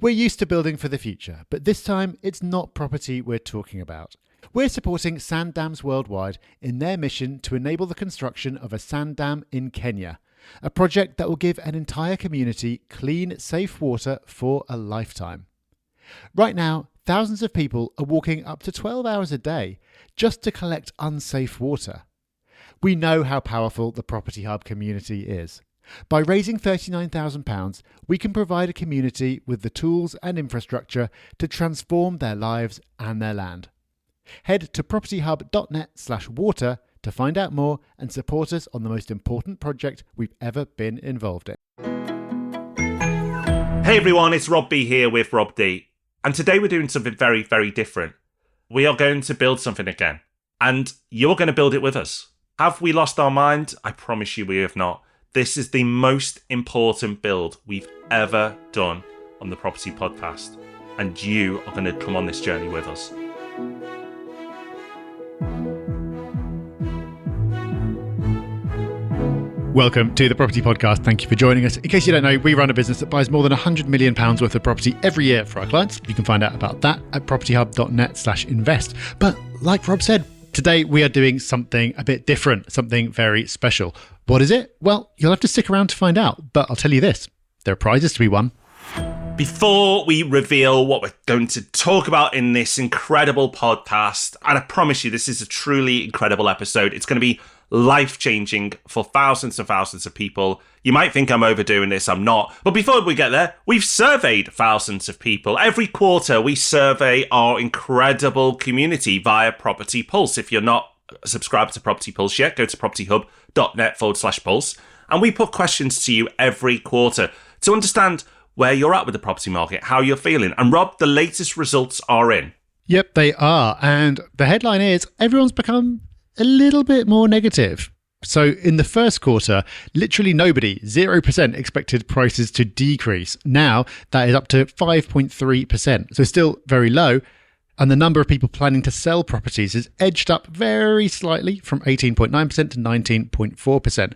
We're used to building for the future, but this time it's not property we're talking about. We're supporting sand dams worldwide in their mission to enable the construction of a sand dam in Kenya, a project that will give an entire community clean, safe water for a lifetime. Right now, thousands of people are walking up to 12 hours a day just to collect unsafe water. We know how powerful the Property Hub community is. By raising £39,000, we can provide a community with the tools and infrastructure to transform their lives and their land. Head to propertyhub.net/water to find out more and support us on the most important project we've ever been involved in. Hey everyone, it's Rob B here with Rob D. And today we're doing something very, very different. We are going to build something again. And you're going to build it with us. Have we lost our mind? I promise you we have not. This is the most important build we've ever done on the Property Podcast. And you are going to come on this journey with us. Welcome to the Property Podcast. Thank you for joining us. In case you don't know, we run a business that buys more than £100 million worth of property every year for our clients. You can find out about that at propertyhub.net/invest. But like Rob said, today we are doing something a bit different, something very special. What is it? Well, you'll have to stick around to find out. But I'll tell you this, there are prizes to be won. Before we reveal what we're going to talk about in this incredible podcast, and I promise you this is a truly incredible episode, it's going to be life-changing for thousands and thousands of people. You might think I'm overdoing this, I'm not. But before we get there, we've surveyed thousands of people. Every quarter, we survey our incredible community via Property Pulse. If you're not subscribed to Property Pulse yet, go to propertyhub.net/pulse. And we put questions to you every quarter to understand where you're at with the property market, how you're feeling. And Rob, the latest results are in. Yep, they are. And the headline is, everyone's become a little bit more negative. So in the first quarter, literally nobody, 0% expected prices to decrease. Now that is up to 5.3%. So still very low. And the number of people planning to sell properties is edged up very slightly from 18.9% to 19.4%.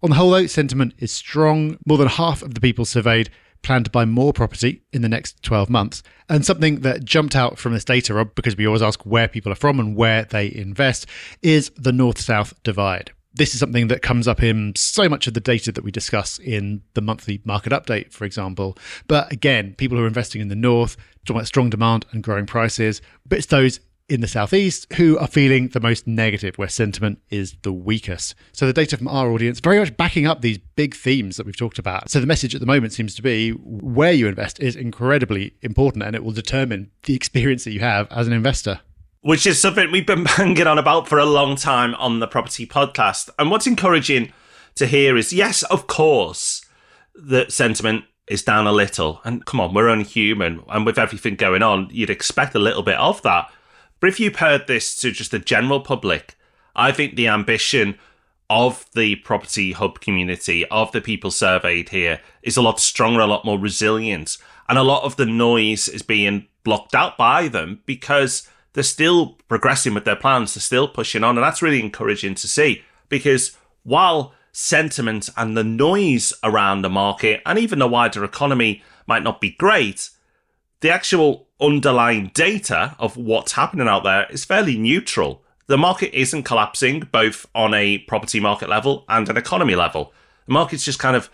On the whole, though, sentiment is strong. More than half of the people surveyed plan to buy more property in the next 12 months. And something that jumped out from this data, Rob, because we always ask where people are from and where they invest, is the north-south divide. This is something that comes up in so much of the data that we discuss in the monthly market update, for example. But again, people who are investing in the north, talking about strong demand and growing prices, but it's those in the southeast who are feeling the most negative, where sentiment is the weakest. So the data from our audience very much backing up these big themes that we've talked about. So the message at the moment seems to be where you invest is incredibly important, and it will determine the experience that you have as an investor. Which is something we've been banging on about for a long time on the Property Podcast. And what's encouraging to hear is, yes, of course, the sentiment is down a little. And come on, we're only human. And with everything going on, you'd expect a little bit of that. But if you've heard this to just the general public, I think the ambition of the Property Hub community, of the people surveyed here, is a lot stronger, a lot more resilient. And a lot of the noise is being blocked out by them because they're still progressing with their plans, they're still pushing on. And that's really encouraging to see, because while sentiment and the noise around the market and even the wider economy might not be great, the actual underlying data of what's happening out there is fairly neutral. The market isn't collapsing, both on a property market level and an economy level. The market's just kind of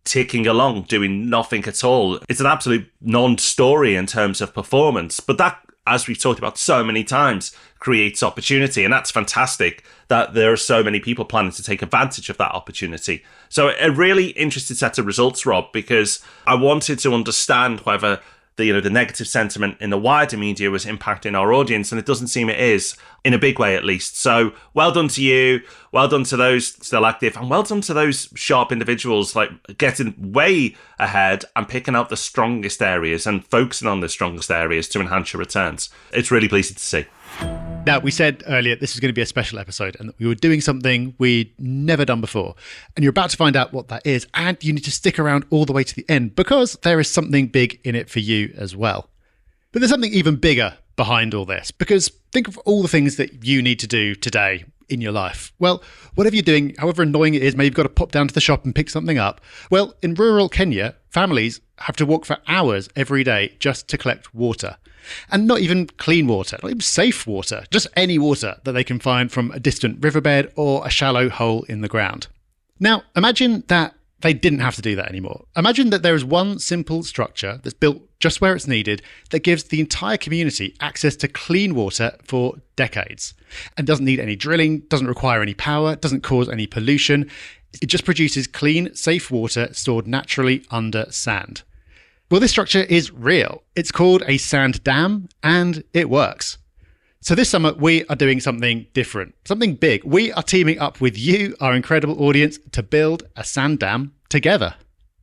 ticking along, doing nothing at all. It's an absolute non-story in terms of performance. But that, as we've talked about so many times, creates opportunity. And that's fantastic that there are so many people planning to take advantage of that opportunity. So a really interesting set of results, Rob, because I wanted to understand whether the negative sentiment in the wider media was impacting our audience, and it doesn't seem it is, in a big way at least. So well done to you, well done to those still active, and well done to those sharp individuals like getting way ahead and picking out the strongest areas and focusing on the strongest areas to enhance your returns. It's really pleasing to see. Now, we said earlier this was going to be a special episode and that we were doing something we'd never done before. And you're about to find out what that is. And you need to stick around all the way to the end because there is something big in it for you as well. But there's something even bigger behind all this, because think of all the things that you need to do today in your life. Well, whatever you're doing, however annoying it is, maybe you've got to pop down to the shop and pick something up. Well, in rural Kenya, families have to walk for hours every day just to collect water. And not even clean water, not even safe water, just any water that they can find from a distant riverbed or a shallow hole in the ground. Now, imagine that they didn't have to do that anymore. Imagine that there is one simple structure that's built just where it's needed that gives the entire community access to clean water for decades and doesn't need any drilling, doesn't require any power, doesn't cause any pollution. It just produces clean, safe water stored naturally under sand. Well, this structure is real. It's called a sand dam and it works. So this summer, we are doing something different, something big. We are teaming up with you, our incredible audience, to build a sand dam together.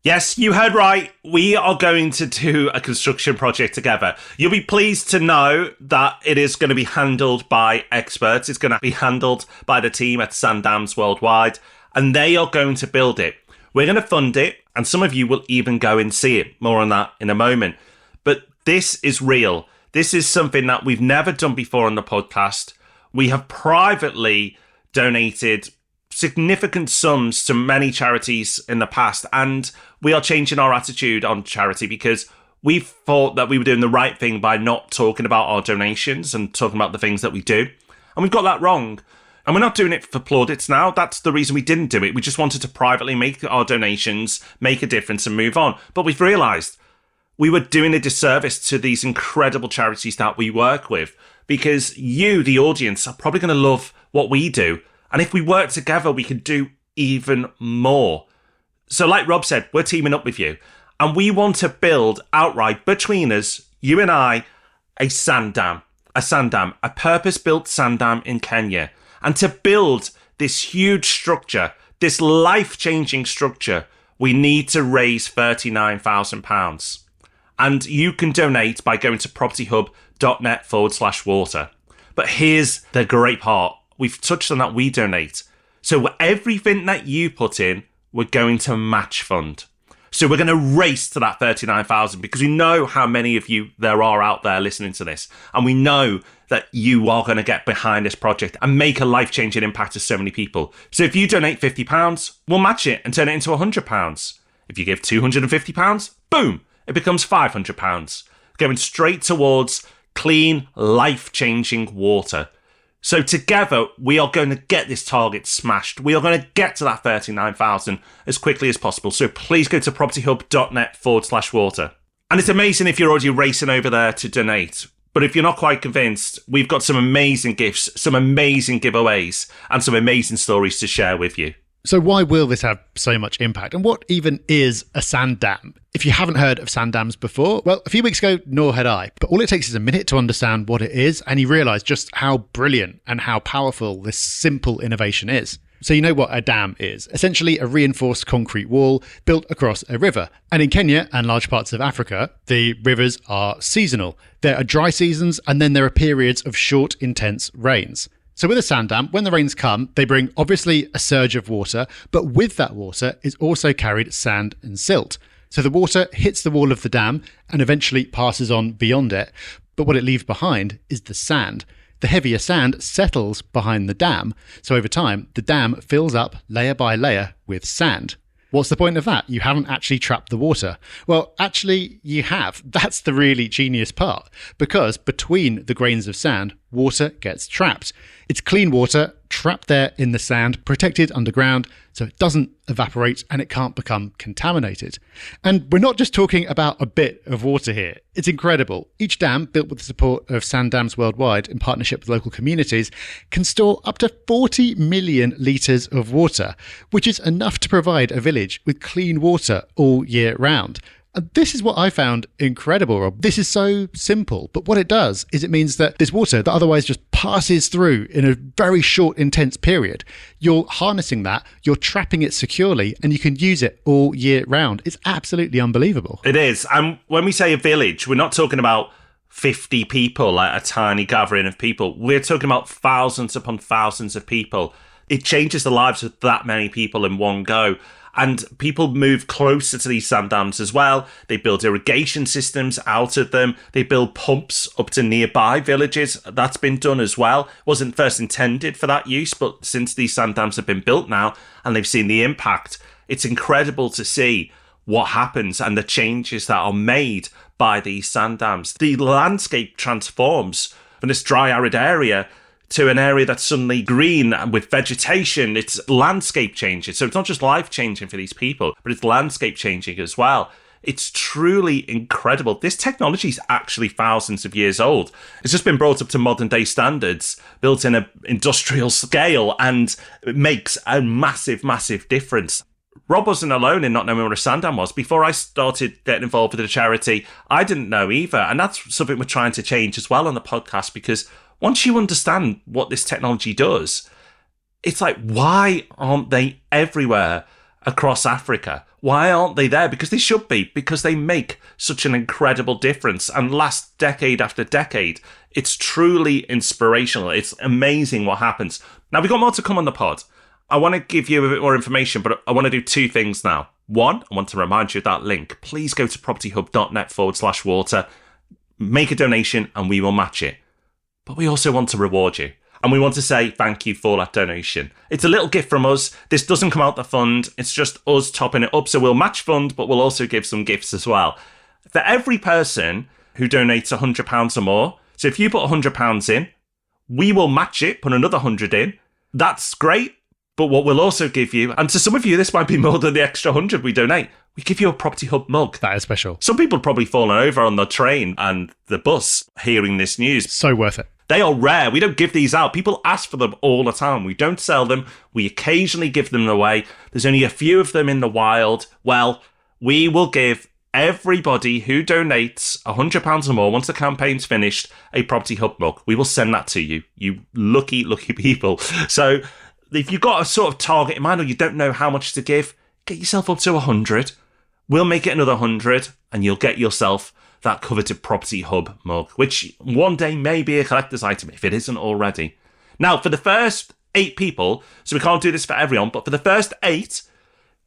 Yes, you heard right. We are going to do a construction project together. You'll be pleased to know that it is going to be handled by experts. It's going to be handled by the team at Sand Dams Worldwide, and they are going to build it. We're going to fund it, and some of you will even go and see it. More on that in a moment. But this is real. This is something that we've never done before on the podcast. We have privately donated significant sums to many charities in the past, and we are changing our attitude on charity because we thought that we were doing the right thing by not talking about our donations and talking about the things that we do. And we've got that wrong. And we're not doing it for plaudits now. That's the reason we didn't do it. We just wanted to privately make our donations, make a difference and move on. But we've realised we were doing a disservice to these incredible charities that we work with because you, the audience, are probably going to love what we do. And if we work together, we can do even more. So like Rob said, we're teaming up with you. And we want to build outright between us, you and I, a sand dam, a purpose-built sand dam in Kenya. And to build this huge structure, this life-changing structure, we need to raise £39,000. And you can donate by going to propertyhub.net/water. But here's the great part. We've touched on that we donate. So everything that you put in, we're going to match fund. So we're going to race to that 39,000 because we know how many of you there are out there listening to this. And we know that you are going to get behind this project and make a life-changing impact to so many people. So if you donate £50, we'll match it and turn it into £100. If you give £250, boom, it becomes £500, going straight towards clean, life-changing water. So together, we are going to get this target smashed. We are going to get to that 39,000 as quickly as possible. So please go to propertyhub.net/water. And it's amazing if you're already racing over there to donate. But if you're not quite convinced, we've got some amazing gifts, some amazing giveaways, and some amazing stories to share with you. So why will this have so much impact? And what even is a sand dam? If you haven't heard of sand dams before, well, a few weeks ago, nor had I. But all it takes is a minute to understand what it is, and you realise just how brilliant and how powerful this simple innovation is. So you know what a dam is. Essentially a reinforced concrete wall built across a river. And in Kenya and large parts of Africa, the rivers are seasonal. There are dry seasons, and then there are periods of short, intense rains. So with a sand dam, when the rains come, they bring obviously a surge of water, but with that water is also carried sand and silt. So the water hits the wall of the dam and eventually passes on beyond it. But what it leaves behind is the sand. The heavier sand settles behind the dam. So over time, the dam fills up layer by layer with sand. What's the point of that? You haven't actually trapped the water. Well, actually, you have. That's the really genius part. Because between the grains of sand, water gets trapped. It's clean water trapped there in the sand, protected underground, so it doesn't evaporate and it can't become contaminated. And we're not just talking about a bit of water here. It's incredible. Each dam, built with the support of Sand Dams Worldwide in partnership with local communities, can store up to 40 million litres of water, which is enough to provide a village with clean water all year round. And this is what I found incredible, Rob. This is so simple, but what it does is it means that this water that otherwise just passes through in a very short, intense period, you're harnessing that, you're trapping it securely, and you can use it all year round. It's absolutely unbelievable. It is. And when we say a village, we're not talking about 50 people, like a tiny gathering of people. We're talking about thousands upon thousands of people. It changes the lives of that many people in one go. And people move closer to these sand dams as well. They build irrigation systems out of them. They build pumps up to nearby villages. That's been done as well. Wasn't first intended for that use, but since these sand dams have been built now and they've seen the impact, it's incredible to see what happens and the changes that are made by these sand dams. The landscape transforms from this dry, arid area to an area that's suddenly green and with vegetation. It's landscape changing. So it's not just life changing for these people, but it's landscape changing as well. It's truly incredible. This technology is actually thousands of years old. It's just been brought up to modern day standards, built in an industrial scale, and it makes a massive, massive difference. Rob wasn't alone in not knowing what a sand dam was. Before I started getting involved with the charity, I didn't know either. And that's something we're trying to change as well on the podcast, because once you understand what this technology does, it's like, why aren't they everywhere across Africa? Why aren't they there? Because they should be, because they make such an incredible difference and last decade after decade. It's truly inspirational. It's amazing what happens. Now, we've got more to come on the pod. I want to give you a bit more information, but I want to do two things now. One, I want to remind you of that link. Please go to propertyhub.net/water, make a donation, and we will match it. But we also want to reward you. And we want to say thank you for that donation. It's a little gift from us. This doesn't come out the fund. It's just us topping it up. So we'll match fund, but we'll also give some gifts as well. For every person who donates £100 or more, so if you put £100 in, we will match it, put another 100 in. That's great. But what we'll also give you, and to some of you, this might be more than the extra 100 we donate, we give you a Property Hub mug. That is special. Some people have probably fallen over on the train and the bus hearing this news. So worth it. They are rare. We don't give these out. People ask for them all the time. We don't sell them. We occasionally give them away. There's only a few of them in the wild. Well, we will give everybody who donates £100 or more, once the campaign's finished, a Property Hub mug. We will send that to you, you lucky, lucky people. So if you've got a sort of target in mind or you don't know how much to give, get yourself up to 100. We'll make it another 100 and you'll get yourself that coveted Property Hub mug, which one day may be a collector's item if it isn't already. Now, for the first 8 people, so we can't do this for everyone, but for the first 8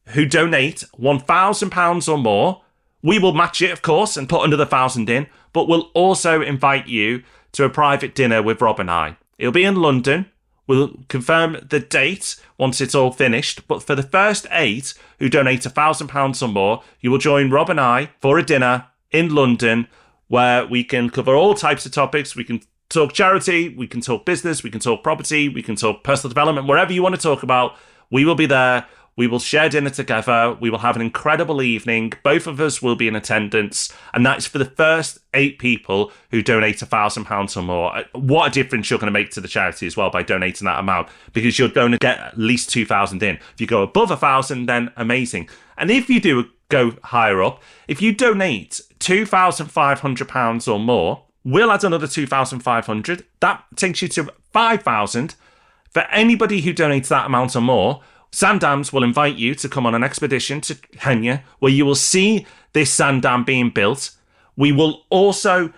who donate £1,000 or more, we will match it, of course, and put another 1,000 in, but we'll also invite you to a private dinner with Rob and I. It'll be in London. We'll confirm the date once it's all finished. But for the first 8 who donate £1,000 or more, you will join Rob and I for a dinner in London where we can cover all types of topics. We can talk charity, we can talk business, we can talk property, we can talk personal development, wherever you want to talk about. We will be there. We will share dinner together. We will have an incredible evening. Both of us will be in attendance. And that's for the first 8 people who donate £1,000 or more. What a difference you're going to make to the charity as well by donating that amount, because you're going to get at least 2,000 in. If you go above 1,000, then amazing. And if you do go higher up, if you donate £2,500 or more, we'll add another 2,500. That takes you to 5,000. For anybody who donates that amount or more, Sand Dams will invite you to come on an expedition to Kenya where you will see this sand dam being built. We will also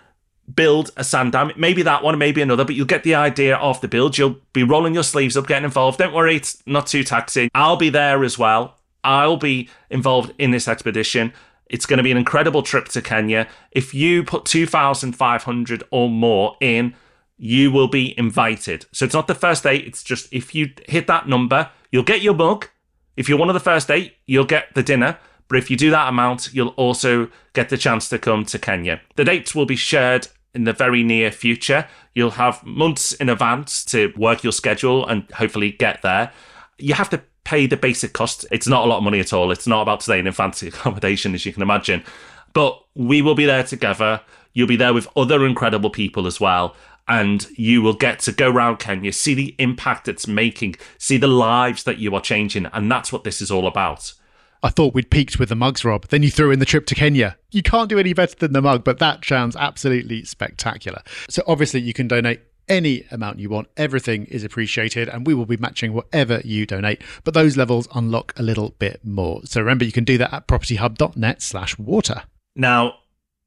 build a sand dam. Maybe that one, maybe another, but you'll get the idea of the build. You'll be rolling your sleeves up, getting involved. Don't worry, it's not too taxing. I'll be there as well. I'll be involved in this expedition. It's going to be an incredible trip to Kenya. If you put 2,500 or more in, you will be invited. So it's not the first 8. It's just if you hit that number, you'll get your mug. If you're one of the first 8, you'll get the dinner. But if you do that amount, you'll also get the chance to come to Kenya. The dates will be shared in the very near future. You'll have months in advance to work your schedule and hopefully get there. You have to pay the basic cost. It's not a lot of money at all. It's not about staying in fancy accommodation, as you can imagine. But we will be there together. You'll be there with other incredible people as well. And you will get to go around Kenya, see the impact it's making, see the lives that you are changing. And that's what this is all about. I thought we'd peaked with the mugs, Rob. Then you threw in the trip to Kenya. You can't do any better than the mug, but that sounds absolutely spectacular. So obviously you can donate any amount you want. Everything is appreciated and we will be matching whatever you donate. But those levels unlock a little bit more. So remember, you can do that at propertyhub.net/water. Now,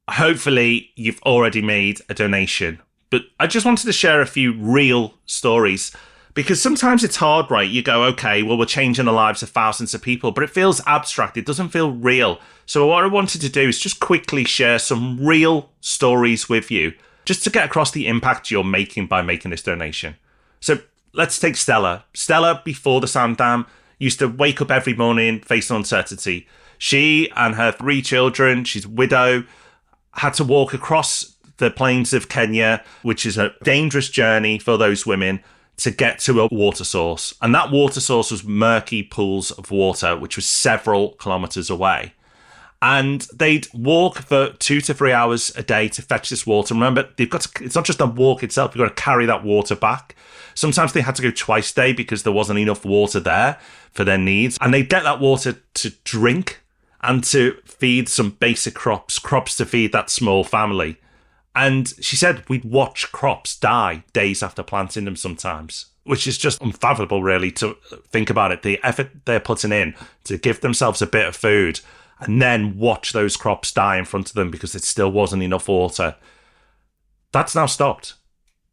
hopefully you've already made a donation. But I just wanted to share a few real stories, because sometimes it's hard, right? You go, okay, well, we're changing the lives of thousands of people, but it feels abstract. It doesn't feel real. So what I wanted to do is just quickly share some real stories with you, just to get across the impact you're making by making this donation. So let's take Stella. Stella, before the sand dam, used to wake up every morning facing uncertainty. She and her 3 children, she's a widow, had to walk across the plains of Kenya, which is a dangerous journey for those women, to get to a water source. And that water source was murky pools of water, which was several kilometres away. And they'd walk for 2 to 3 hours a day to fetch this water. Remember, it's not just a walk itself, you've got to carry that water back. Sometimes they had to go twice a day because there wasn't enough water there for their needs. And they'd get that water to drink and to feed some basic crops to feed that small family. And she said we'd watch crops die days after planting them sometimes, which is just unfathomable, really, to think about it. The effort they're putting in to give themselves a bit of food and then watch those crops die in front of them because there still wasn't enough water. That's now stopped.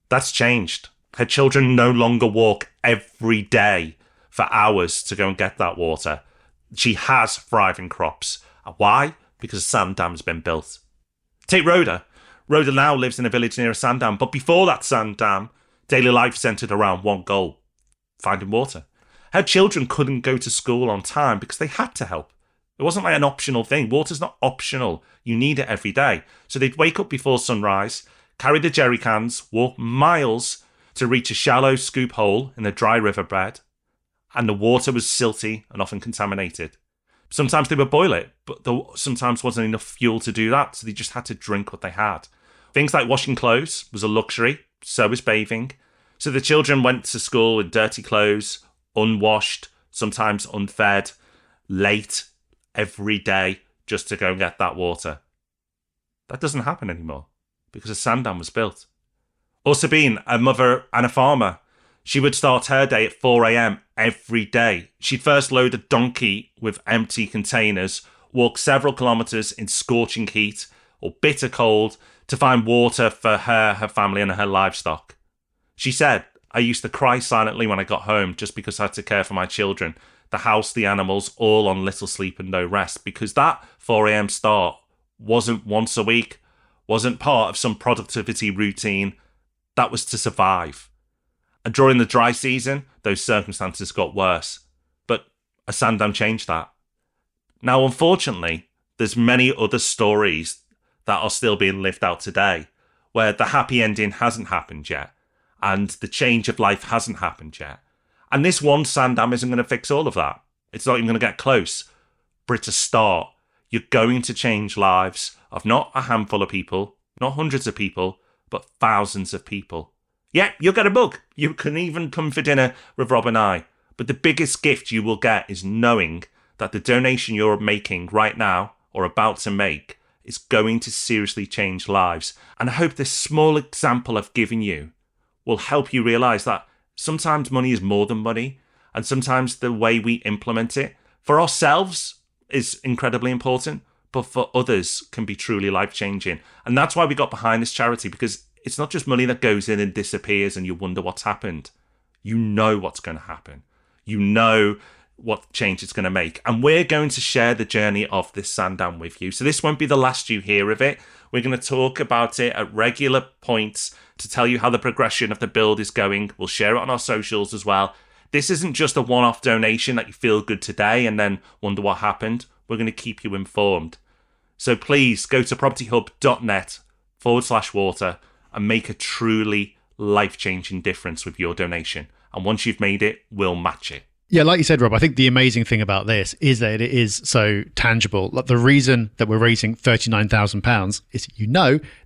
That's changed. Her children no longer walk every day for hours to go and get that water. She has thriving crops. Why? Because a sand dam's been built. Take Rhoda. Rhoda now lives in a village near a sand dam, but before that sand dam, daily life centred around one goal: finding water. Her children couldn't go to school on time because they had to help. It wasn't like an optional thing. Water's not optional. You need it every day. So they'd wake up before sunrise, carry the jerry cans, walk miles to reach a shallow scoop hole in the dry riverbed, and the water was silty and often contaminated. Sometimes they would boil it, but there sometimes wasn't enough fuel to do that, so they just had to drink what they had. Things like washing clothes was a luxury, so was bathing. So the children went to school in dirty clothes, unwashed, sometimes unfed, late, every day, just to go and get that water. That doesn't happen anymore, because a sand dam was built. Or Sabine, a mother and a farmer, she would start her day at 4 a.m. every day. She'd first load a donkey with empty containers, walk several kilometres in scorching heat or bitter cold to find water for her family and her livestock. She said, I used to cry silently when I got home just because I had to care for my children, the house, the animals, all on little sleep and no rest, because that 4 a.m. start wasn't once a week, wasn't part of some productivity routine. That was to survive. And during the dry season, those circumstances got worse. But a sand dam changed that. Now, unfortunately, there's many other stories that are still being lived out today, where the happy ending hasn't happened yet, and the change of life hasn't happened yet. And this one sand dam isn't going to fix all of that. It's not even going to get close. But it's a start. You're going to change lives of not a handful of people, not hundreds of people, but thousands of people. Yeah, you'll get a mug. You can even come for dinner with Rob and I. But the biggest gift you will get is knowing that the donation you're making right now or about to make is going to seriously change lives. And I hope this small example I've given you will help you realise that sometimes money is more than money, and sometimes the way we implement it for ourselves is incredibly important, but for others can be truly life-changing. And that's why we got behind this charity, because it's not just money that goes in and disappears and you wonder what's happened. You know what's going to happen. You know what change it's going to make. And we're going to share the journey of this sand dam with you. So this won't be the last you hear of it. We're going to talk about it at regular points to tell you how the progression of the build is going. We'll share it on our socials as well. This isn't just a one-off donation that you feel good today and then wonder what happened. We're going to keep you informed. So please go to propertyhub.net/water and make a truly life-changing difference with your donation. And once you've made it, we'll match it. Yeah, like you said, Rob, I think the amazing thing about this is that it is so tangible. Like, the reason that we're raising £39,000 is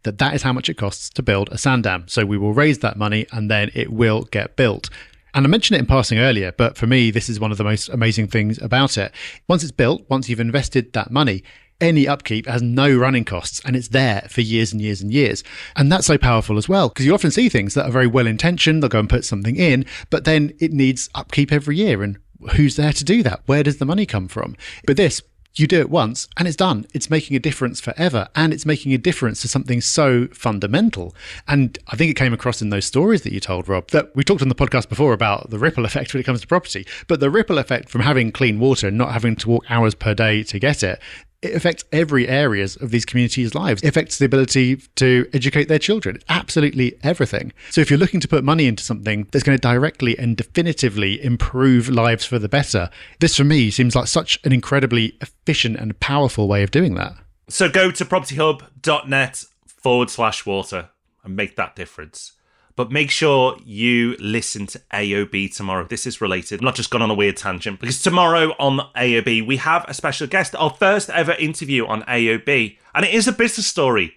that is how much it costs to build a sand dam. So we will raise that money and then it will get built. And I mentioned it in passing earlier, but for me, this is one of the most amazing things about it. Once it's built, once you've invested that money, any upkeep has no running costs and it's there for years and years and years. And that's so powerful as well, because you often see things that are very well intentioned. They'll go and put something in, but then it needs upkeep every year. And who's there to do that? Where does the money come from? But this, you do it once and it's done. It's making a difference forever. And it's making a difference to something so fundamental. And I think it came across in those stories that you told, Rob, that we talked on the podcast before about the ripple effect when it comes to property. But the ripple effect from having clean water and not having to walk hours per day to get it, it affects every areas of these communities' lives. It affects the ability to educate their children. Absolutely everything. So if you're looking to put money into something that's going to directly and definitively improve lives for the better, this for me seems like such an incredibly efficient and powerful way of doing that. So go to propertyhub.net/water and make that difference. But make sure you listen to AOB tomorrow. This is related. I'm not just gone on a weird tangent, because tomorrow on AOB, we have a special guest, our first ever interview on AOB. And it is a business story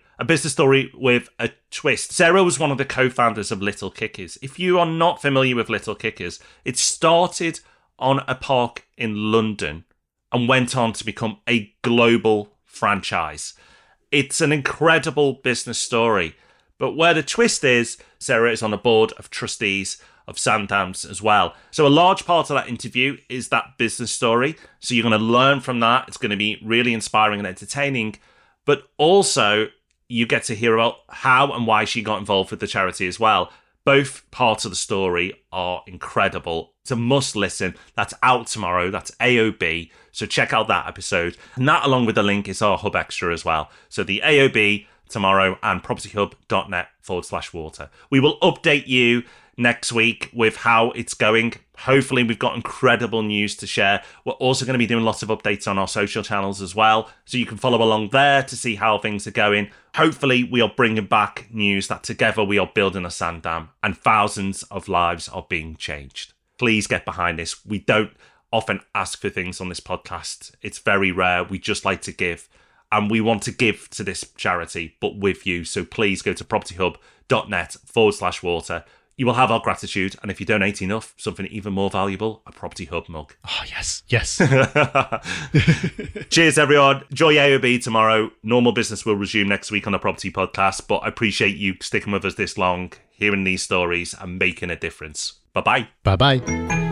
with a twist. Sarah was one of the co-founders of Little Kickers. If you are not familiar with Little Kickers, it started on a park in London and went on to become a global franchise. It's an incredible business story. But where the twist is, Sarah is on a board of trustees of Sandams as well. So a large part of that interview is that business story. So you're going to learn from that. It's going to be really inspiring and entertaining. But also, you get to hear about how and why she got involved with the charity as well. Both parts of the story are incredible. It's a must listen. That's out tomorrow. That's AOB. So check out that episode. And that, along with the link, is our Hub Extra as well. So the AOB tomorrow and propertyhub.net/water. We will update you next week with how it's going. Hopefully we've got incredible news to share. We're also going to be doing lots of updates on our social channels as well, so you can follow along there to see how things are going. Hopefully we are bringing back news that together we are building a sand dam and thousands of lives are being changed. Please get behind this. We don't often ask for things on this podcast. It's very rare. We just like to give. And we want to give to this charity, but with you. So please go to propertyhub.net/water. You will have our gratitude. And if you donate enough, something even more valuable, a Property Hub mug. Oh, yes, yes. Cheers, everyone. Enjoy AOB tomorrow. Normal business will resume next week on the Property Podcast. But I appreciate you sticking with us this long, hearing these stories and making a difference. Bye-bye. Bye-bye.